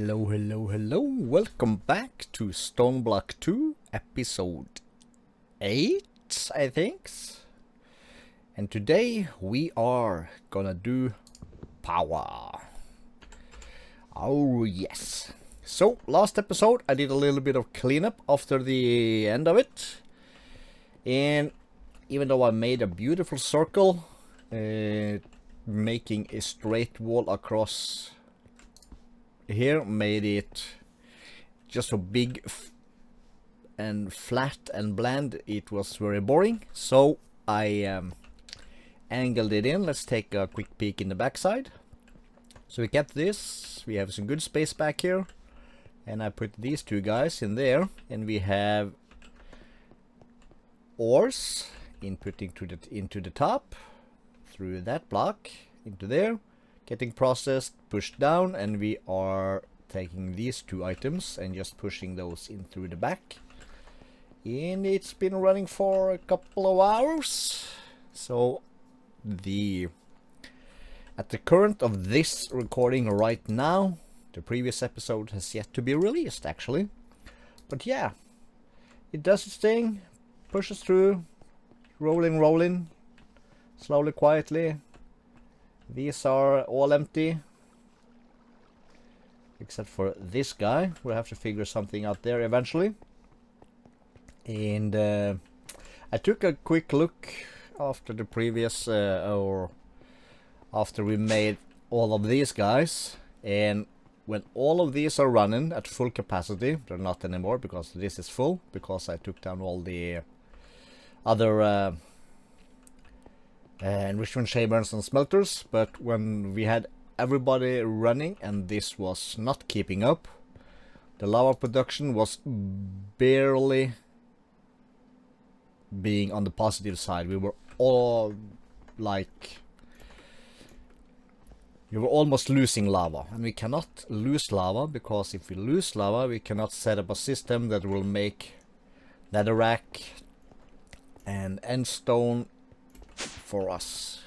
Hello, hello, hello. Welcome back to Stoneblock 2, episode 8, I think. And today we are gonna do power. Oh, yes. So, last episode I did a little bit of cleanup after the end of it. And even though I made a beautiful circle, making a straight wall across here made it just so big and flat and bland. It was very boring, so I angled it in. Let's take a quick peek in the backside. So we kept this, we have some good space back here, and I put these two guys in there, and we have ores inputting into the top through that block into there, getting processed, pushed down, and we are taking these two items and just pushing those in through the back. And it's been running for a couple of hours. So at the current of this recording right now, the previous episode has yet to be released actually. But yeah, it does its thing, pushes through, rolling, slowly, quietly. These are all empty, except for this guy. We'll have to figure something out there eventually. And I took a quick look after the previous, or after we made all of these guys, and when all of these are running at full capacity, they're not anymore because this is full, because I took down all the other enrichment chambers and smelters. But when we had everybody running and this was not keeping up, the lava production was barely being on the positive side. We were all like, we were almost losing lava, and we cannot lose lava, because if we lose lava we cannot set up a system that will make netherrack and endstone for us.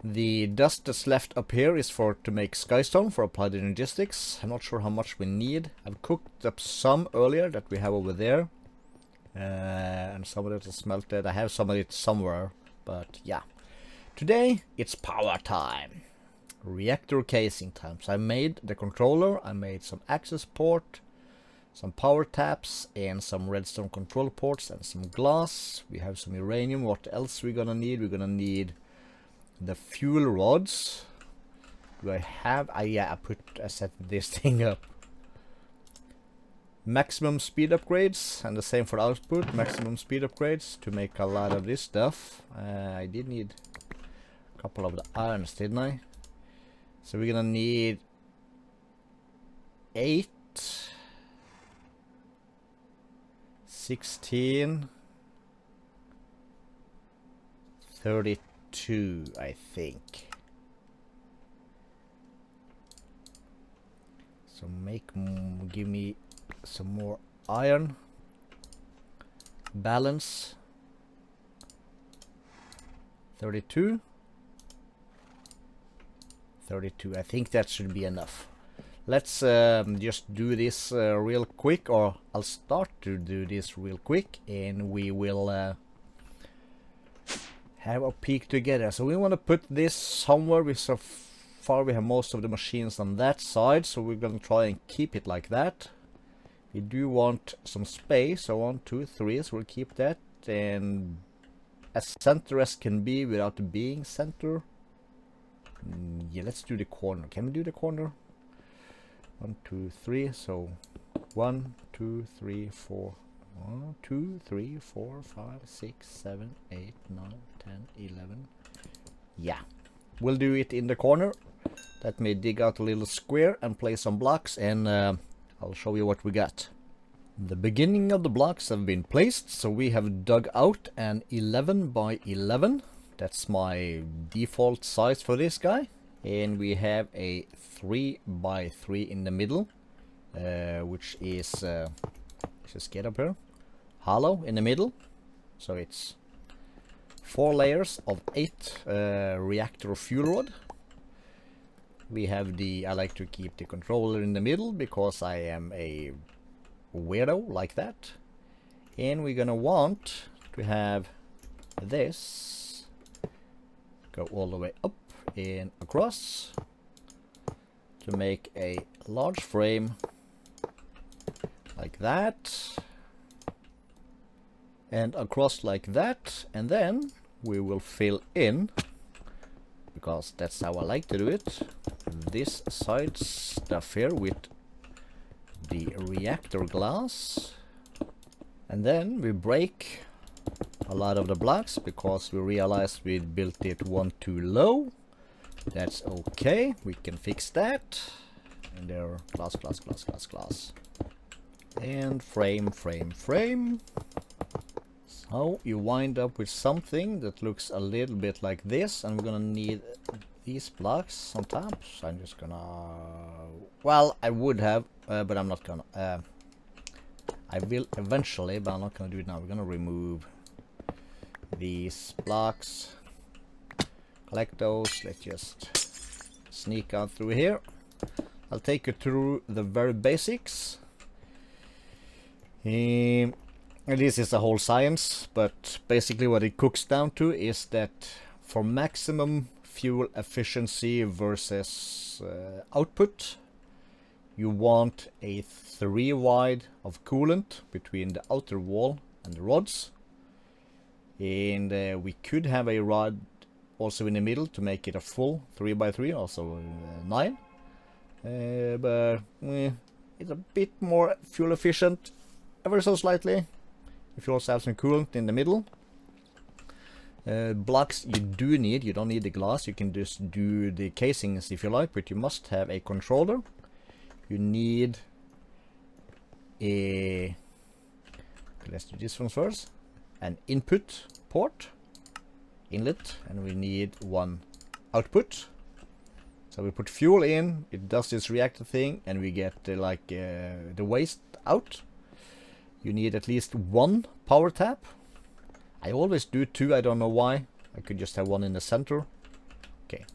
The dust that's left up here is to make skystone for applied energistics. I'm not sure how much we need. I've cooked up some earlier that we have over there, and some of it is smelted. I have some of it somewhere, but yeah. Today it's power time, reactor casing time. So I made the controller, I made some access port, some power taps, and some redstone control ports, and some glass. We have some uranium. What else we're gonna need? We're gonna need the fuel rods. Do I have? Yeah, I set this thing up. Maximum speed upgrades, and the same for output. Maximum speed upgrades to make a lot of this stuff. I did need a couple of the irons, didn't I? So we're gonna need 8, 16, 32, I think. So give me some more iron. Balance 32. I think that should be enough. Let's just do this real quick, or I'll start to do this real quick, and we will have a peek together. So we want to put this somewhere. So far we have most of the machines on that side, so we're going to try and keep it like that. We do want some space, so 1, 2, 3, so we'll keep that, and as center as can be without being center. Yeah, let's do the corner. Can we do the corner? 1, 2, 3. So 1, 2, 3, 4. 1, 2, 3, 4, 5, 6, 7, 8, 9, 10, 11. Yeah, we'll do it in the corner. Let me dig out a little square and place some blocks, and I'll show you what we got. The beginning of the blocks have been placed, so we have dug out an 11 by 11. That's my default size for this guy. And we have a 3 by 3 in the middle, which is let's just get up here, hollow in the middle. So it's 4 layers of 8 reactor fuel rod. we have I like to keep the controller in the middle because I am a weirdo like that. And we're gonna want to have this go all the way up and across to make a large frame like that, and across like that, and then we will fill in, because that's how I like to do it, this side stuff here with the reactor glass. And then we break a lot of the blocks because we realized we built it one too low. That's okay, we can fix that. And there, glass, glass, glass, glass, glass. And frame, frame, frame. So you wind up with something that looks a little bit like this, and we're gonna need these blocks on top. So I'm just gonna, well, I would have, but I'm not gonna. I will eventually, but I'm not gonna do it now. We're gonna remove these blocks, collect those. Let's just sneak out through here. I'll take you through the very basics. And this is a whole science, but basically what it cooks down to is that for maximum fuel efficiency versus output, you want a 3 wide of coolant between the outer wall and the rods. And we could have a rod also in the middle to make it a full 3x3, also 9. But it's a bit more fuel efficient, ever so slightly, if you also have some coolant in the middle. Blocks you do need, you don't need the glass, you can just do the casings if you like, but you must have a controller. You need a, let's do this one first, an input port, inlet, and we need one output. So we put fuel in, it does this reactor thing, and we get the waste out. You need at least one power tap. I always do 2, I don't know why. I could just have one in the center. Okay.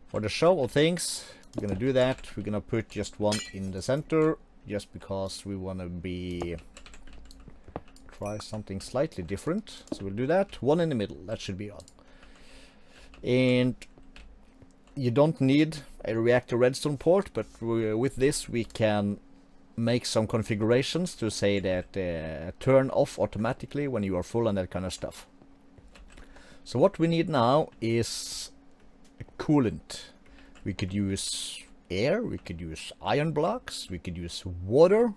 For the show of things, we're gonna do that. We're gonna put just one in the center, just because we wanna try something slightly different. So we'll do that. One in the middle, that should be on. And you don't need a reactor redstone port, but with this we can make some configurations to say that turn off automatically when you are full and that kind of stuff. So what we need now is a coolant. We could use air, we could use iron blocks, we could use water.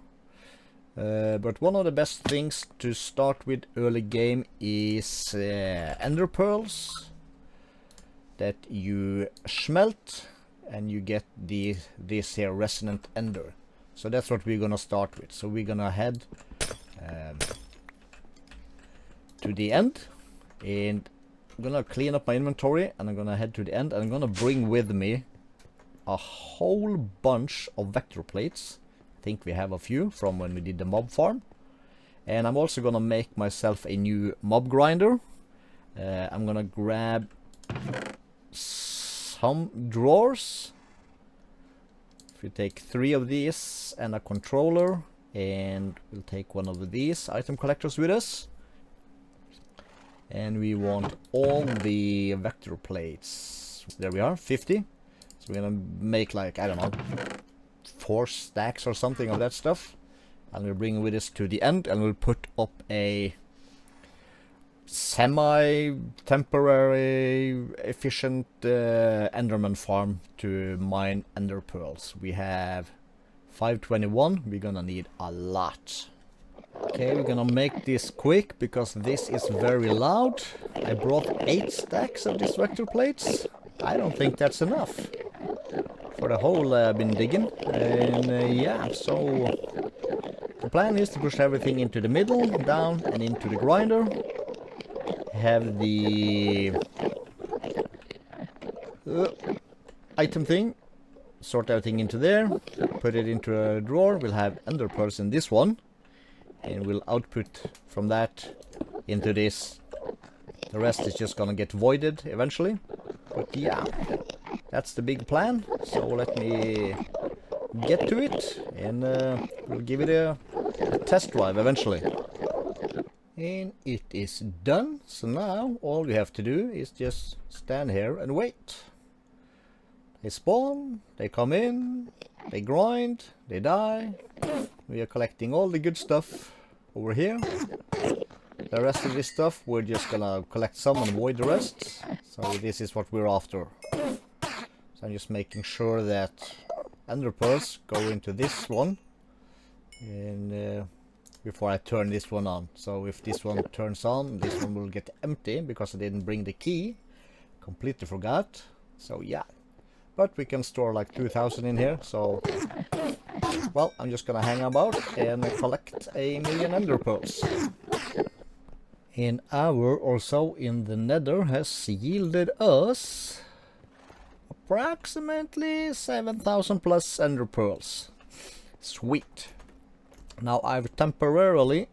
But one of the best things to start with early game is ender pearls that you smelt, and you get this here resonant ender. So that's what we're gonna start with. So we're gonna head to the end, and I'm gonna clean up my inventory, and I'm gonna head to the end, and I'm gonna bring with me a whole bunch of vector plates. I think we have a few from when we did the mob farm. And I'm also gonna make myself a new mob grinder. I'm gonna grab some drawers. If we take 3 of these and a controller, and we'll take one of these item collectors with us. And we want all the vector plates. There we are, 50. So we're gonna make like, I don't know, 4 stacks or something of that stuff. And we'll bring it with us to the end, and we'll put up a semi-temporary efficient enderman farm to mine ender pearls. We have 521, we're gonna need a lot. Okay, we're gonna make this quick because this is very loud. I brought 8 stacks of these vector plates. I don't think that's enough for the hole I've been digging. And yeah, so the plan is to push everything into the middle, down and into the grinder. Have the item thing, sort everything into there, put it into a drawer. We'll have ender pearls in this one, and we'll output from that into this. The rest is just gonna get voided eventually. But yeah, that's the big plan. So let me get to it, and we'll give it a test drive eventually. And it is done. So now all we have to do is just stand here and wait. They spawn, they come in, they grind, they die. We are collecting all the good stuff over here. The rest of this stuff we're just gonna collect some and void the rest. So this is what we're after. So I'm just making sure that ender pearls go into this one, and before I turn this one on. So if this one turns on, this one will get empty because I didn't bring the key. Completely forgot. So yeah, but we can store like 2,000 in here. So well, I'm just gonna hang about and collect 1,000,000 ender pearls. An hour or so in the nether has yielded us approximately 7,000 plus ender pearls. Sweet. Now I've temporarily,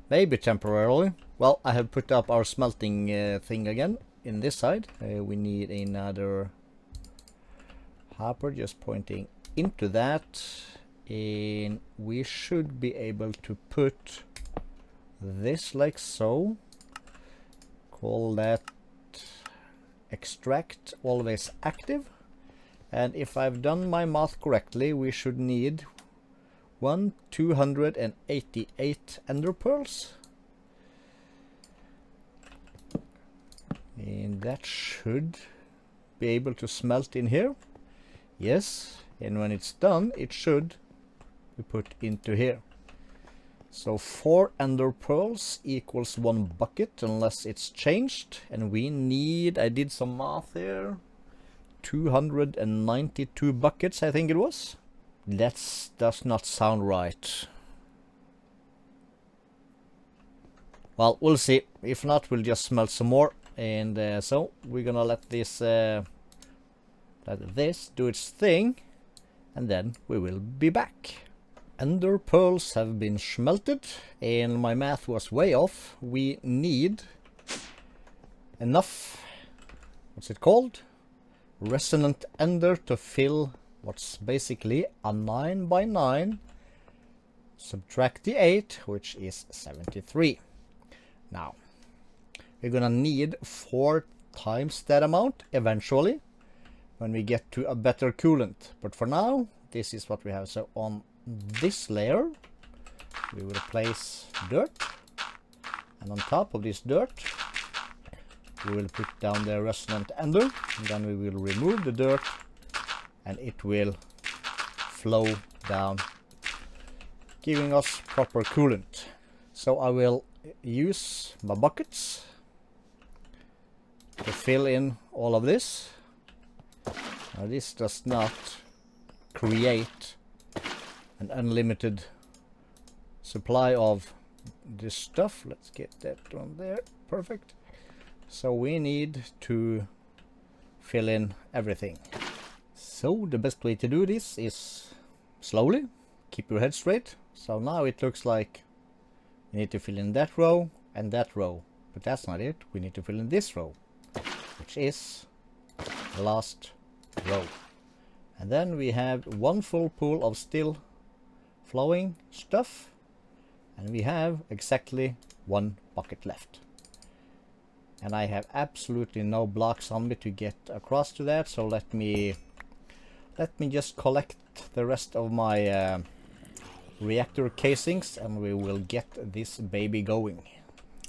maybe temporarily, well, I have put up our smelting thing again in this side. We need another hopper just pointing into that, and we should be able to put this like so. Call that extract always active, and if I've done my math correctly, we should need 288 ender pearls, and that should be able to smelt in here. Yes, and when it's done it should be put into here. So 4 ender pearls equals 1 bucket unless it's changed, and we need, I did some math here, 292 buckets I think it was. That does not sound right. Well, we'll see. If not, we'll just smelt some more. And so we're gonna let this do its thing, and then we will be back. Ender pearls have been smelted, and my math was way off. We need enough, what's it called? Resonant ender to fill what's basically a 9 by 9, subtract the 8, which is 73. Now, we're gonna need 4 times that amount eventually when we get to a better coolant. But for now, this is what we have. So on this layer, we will place dirt, and on top of this dirt, we will put down the resonant ender, and then we will remove the dirt, and it will flow down, giving us proper coolant. So I will use my buckets to fill in all of this. Now this does not create an unlimited supply of this stuff. Let's get that on there. Perfect. So we need to fill in everything. So the best way to do this is slowly, keep your head straight. So now it looks like we need to fill in that row and that row, but that's not it. We need to fill in this row, which is the last row. And then we have one full pool of still flowing stuff, and we have exactly 1 bucket left. And I have absolutely no blocks on me to get across to that, so let me just collect the rest of my reactor casings, and we will get this baby going.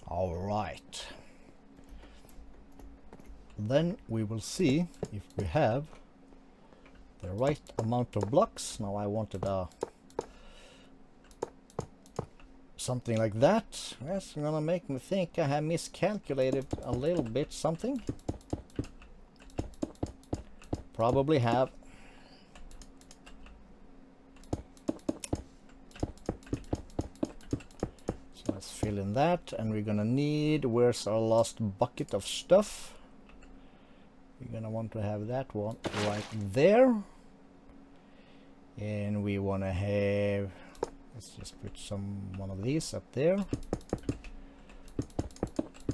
Alright. Then we will see if we have the right amount of blocks. Now I wanted something like that. That's gonna make me think I have miscalculated a little bit something. Probably have. So let's fill in that, and we're gonna need, where's our last bucket of stuff? We're gonna want to have that one right there, and we want to have, let's just put one of these up there.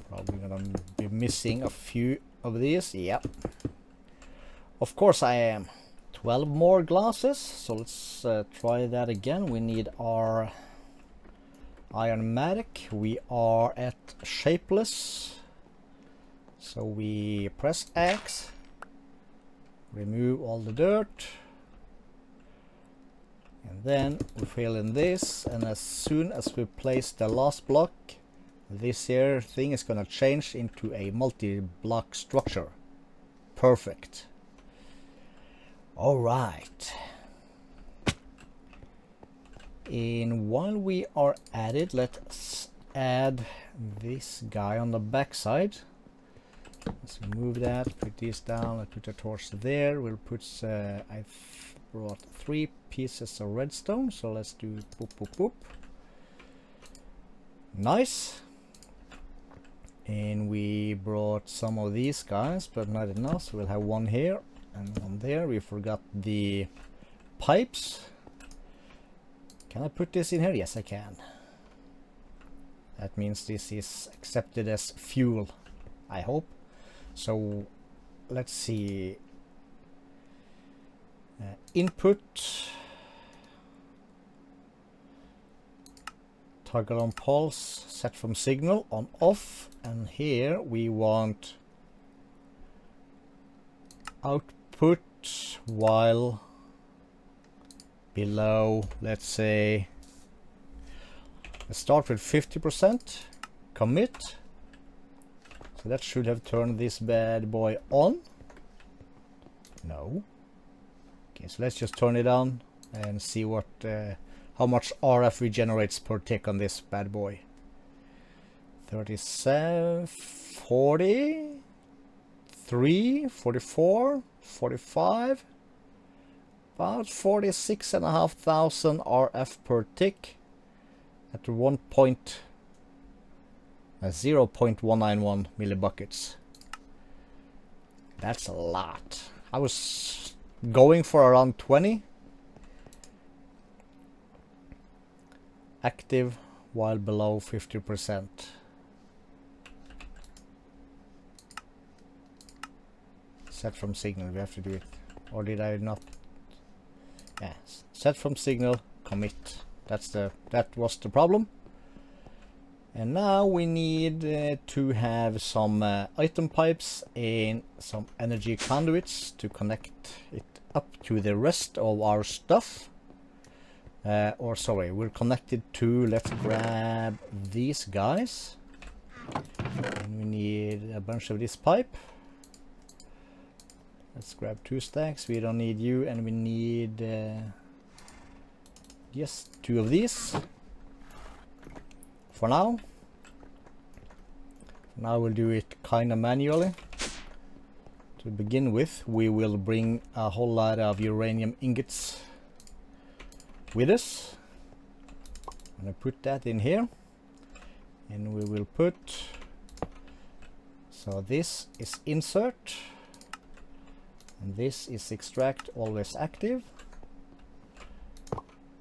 Probably gonna be missing a few of these. Yep. Of course I am. 12 more glasses, so let's try that again. We need our Ironmatic. We are at shapeless, so we press X, remove all the dirt, and then we fill in this, and as soon as we place the last block, this here thing is gonna change into a multi-block structure. Perfect. All right. And while we are at it, let's add this guy on the back side. Let's remove that, put this down, let's put the torch there. We'll put, I've brought 3 pieces of redstone, so let's do boop, boop, boop. Nice. And we brought some of these guys, but not enough, so we'll have one here and one there. We forgot the pipes. Can I put this in here? Yes, I can. That means this is accepted as fuel, I hope. So let's see. Input. Toggle on pulse, set from signal on off, and here we want output while below, let's say, let's start with 50%, commit, so that should have turned this bad boy on. No. Okay, so let's just turn it on and see what how much RF regenerates per tick on this bad boy. 37, 40, 3, 44, 45, about 46,500 RF per tick at 0.191 millibuckets. That's a lot. I was going for around 20. Active while below 50%. Set from signal, we have to do it. Or did I not? Yes. Set from signal, commit. That was the problem. And now we need to have some item pipes and some energy conduits to connect it up to the rest of our stuff. Or sorry, we're connected to, let's grab these guys. And we need a bunch of this pipe. Let's grab 2 stacks, we don't need you, and we need just 2 of these. For now. Now we'll do it kinda manually. To begin with, we will bring a whole lot of uranium ingots with us. I'm gonna put that in here, and we will put, so this is insert, and this is extract, always active,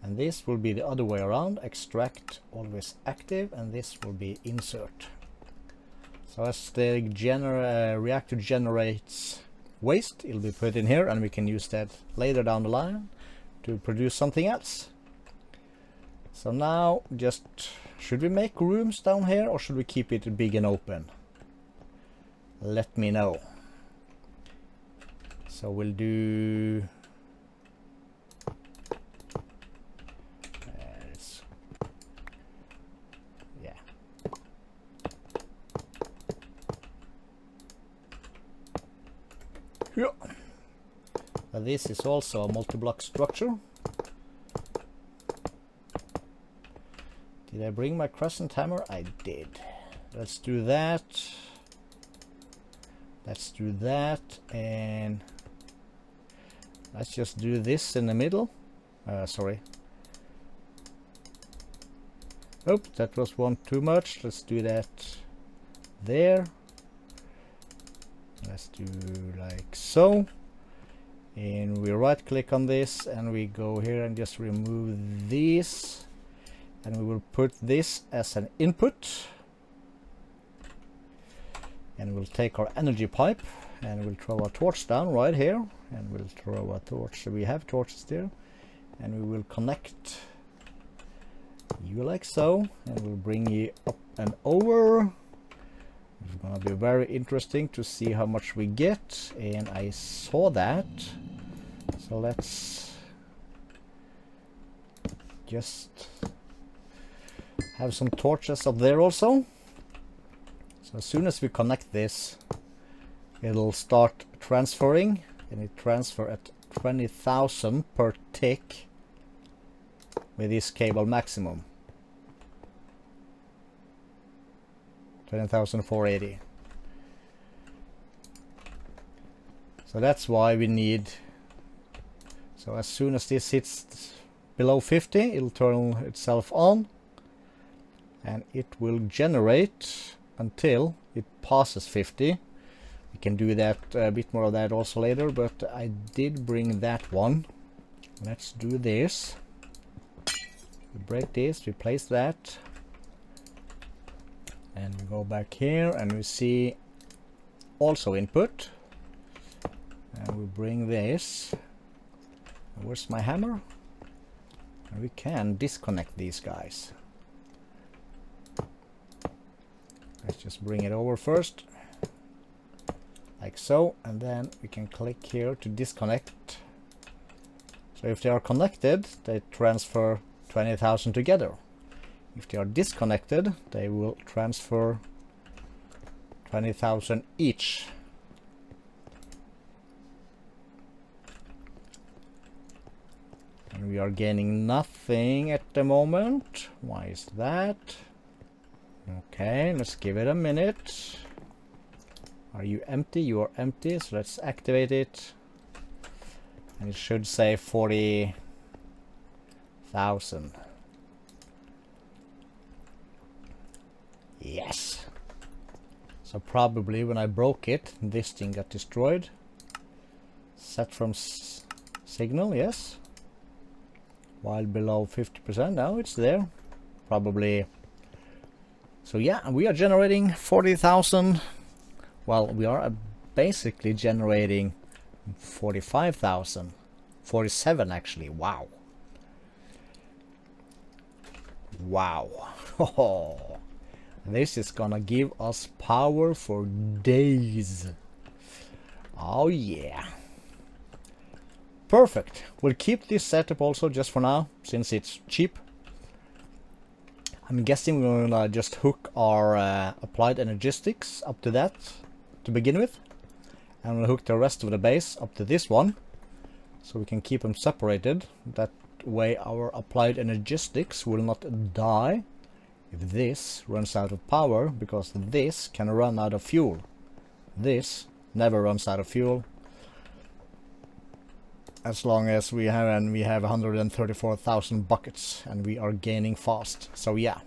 and this will be the other way around, extract, always active, and this will be insert. So as the reactor generates waste, it'll be put in here, and we can use that later down the line to produce something else. So now, just should we make rooms down here, or should we keep it big and open? Let me know. So we'll do yeah. But this is also a multi-block structure. Did I bring my crescent hammer? I did. Let's do that. Let's do that, and let's just do this in the middle. Sorry. Oh, that was one too much. Let's do that there. Let's do like so. And we right click on this, and we go here and just remove these, and we will put this as an input, and we'll take our energy pipe and we'll throw our torch down right here, and we'll throw a torch. So we have torches there, and we will connect you like so, and we'll bring you up and over. It's gonna be very interesting to see how much we get, and I saw that. So let's just have some torches up there also. So as soon as we connect this, it'll start transferring, and it transfer at 20,000 per tick with this cable maximum. 20,480. So that's why we need. So as soon as this hits below 50, it'll turn itself on, and it will generate until it passes 50. We can do that a bit more of that also later, but I did bring that one. Let's do this. We break this, we place that, and we go back here and we see also input, and we bring this. Where's my hammer? And we can disconnect these guys. Let's just bring it over first, like so, and then we can click here to disconnect. So if they are connected, they transfer 20,000 together. If they are disconnected, they will transfer 20,000 each. And we are gaining nothing at the moment. Why is that? Okay, let's give it a minute. Are you empty? You are empty, so let's activate it. And it should say 40,000. Yes. So probably when I broke it, this thing got destroyed. Set from signal, yes. While below 50%, now it's there. Probably. So yeah, we are generating 40,000. Well, we are basically generating 45,000. 47 actually. Wow. Wow. This is gonna give us power for days. Oh yeah. Perfect. We'll keep this setup also just for now, since it's cheap. I'm guessing we're gonna just hook our applied energistics up to that to begin with, and we'll hook the rest of the base up to this one, so we can keep them separated. That way our applied energistics will not die if this runs out of power, because this can run out of fuel. This never runs out of fuel as long as we have, and we have 134,000 buckets, and we are gaining fast. So yeah,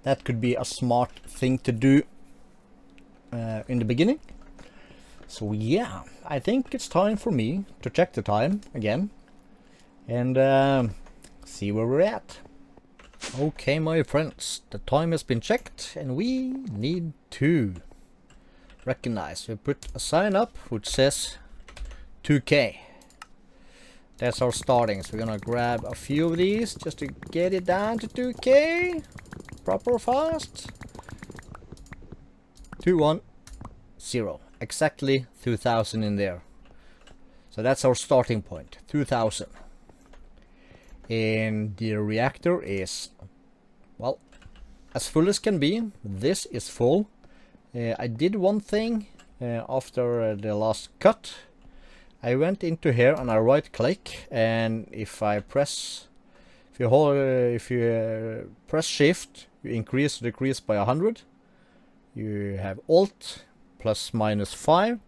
that could be a smart thing to do in the beginning. So yeah, I think it's time for me to check the time again and see where we're at. Okay, my friends, the time has been checked, and we need to recognize. We put a sign up which says 2K. That's our starting. So we're gonna grab a few of these just to get it down to 2K proper fast. 210, exactly 2,000 in there. So that's our starting point, 2,000. And the reactor is, well, as full as can be. This is full. I did one thing after the last cut. I went into here and I right click, and if I press, if you press shift, you increase or decrease by 100. You have alt plus minus 5,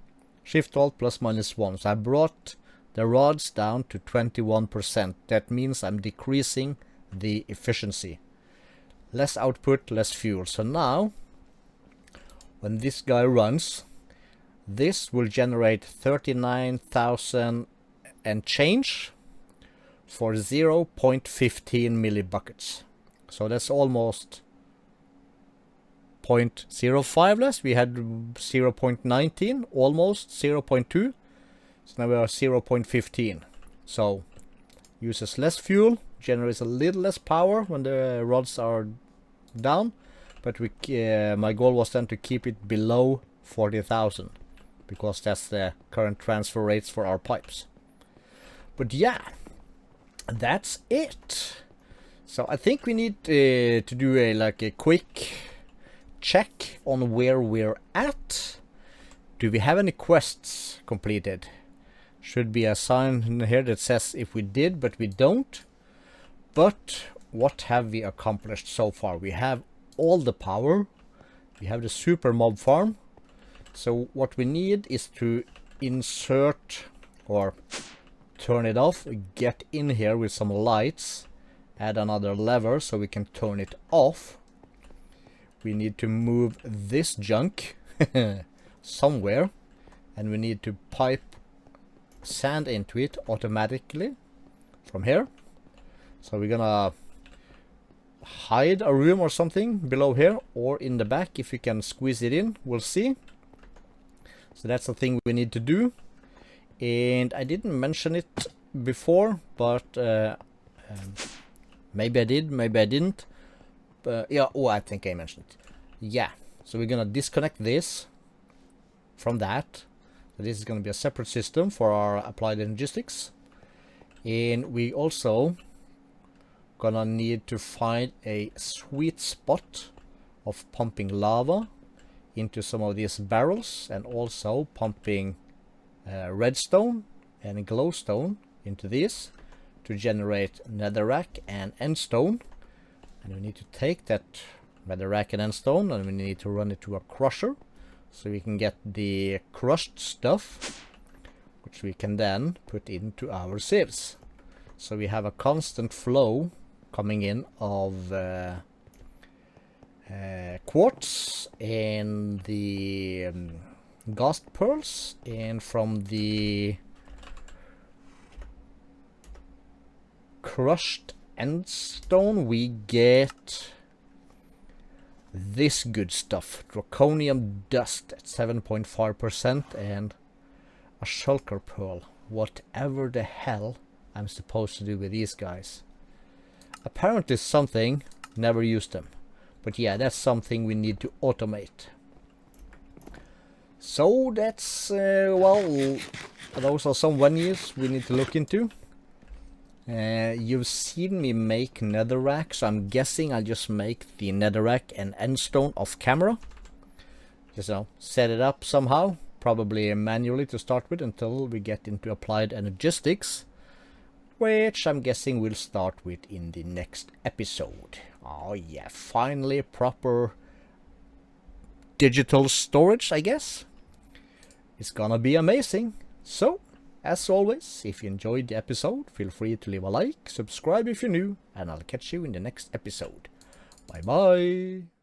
shift alt plus minus 1. So I brought the rods down to 21%. That means I'm decreasing the efficiency. Less output, less fuel. So now when this guy runs, this will generate 39,000 and change for 0.15 millibuckets. So that's almost 0.05 less. We had 0.19, almost 0.2. So now we are 0.15. So uses less fuel, generates a little less power when the rods are down, but we my goal was then to keep it below 40,000 because that's the current transfer rates for our pipes. But yeah, that's it. So I think we need to do a quick check on where we're at. Do we have any quests completed? Should be a sign here that says if we did, but we don't. But what have we accomplished so far? We have all the power. We have the super mob farm. So what we need is to insert or turn it off, get in here with some lights, add another lever so we can turn it off. We need to move this junk somewhere, and we need to pipe sand into it automatically from here. So we're gonna hide a room or something below here or in the back. If we can squeeze it in, we'll see. So that's the thing we need to do. And I didn't mention it before, but maybe I did, maybe I didn't. Yeah, oh, I think I mentioned it. Yeah, so we're gonna disconnect this from that. So this is gonna be a separate system for our applied logistics. And we also gonna need to find a sweet spot of pumping lava into some of these barrels, and also pumping redstone and glowstone into these to generate netherrack and endstone. And we need to take that netherrack and endstone and we need to run it to a crusher so we can get the crushed stuff, which we can then put into our sieves. So we have a constant flow coming in of quartz and the ghost pearls, and from the crushed endstone we get this good stuff, draconium dust at 7.5%, and a shulker pearl. Whatever the hell I'm supposed to do with these guys. Apparently something, never used them. But yeah, that's something we need to automate. So that's, well, those are some venues we need to look into. You've seen me make netherrack, so I'm guessing I'll just make the netherrack and endstone off camera. Just set it up somehow, probably manually to start with until we get into applied logistics, which I'm guessing we'll start with in the next episode. Oh yeah, finally proper digital storage, I guess. It's gonna be amazing. So, as always, if you enjoyed the episode, feel free to leave a like, subscribe if you're new, and I'll catch you in the next episode. Bye bye!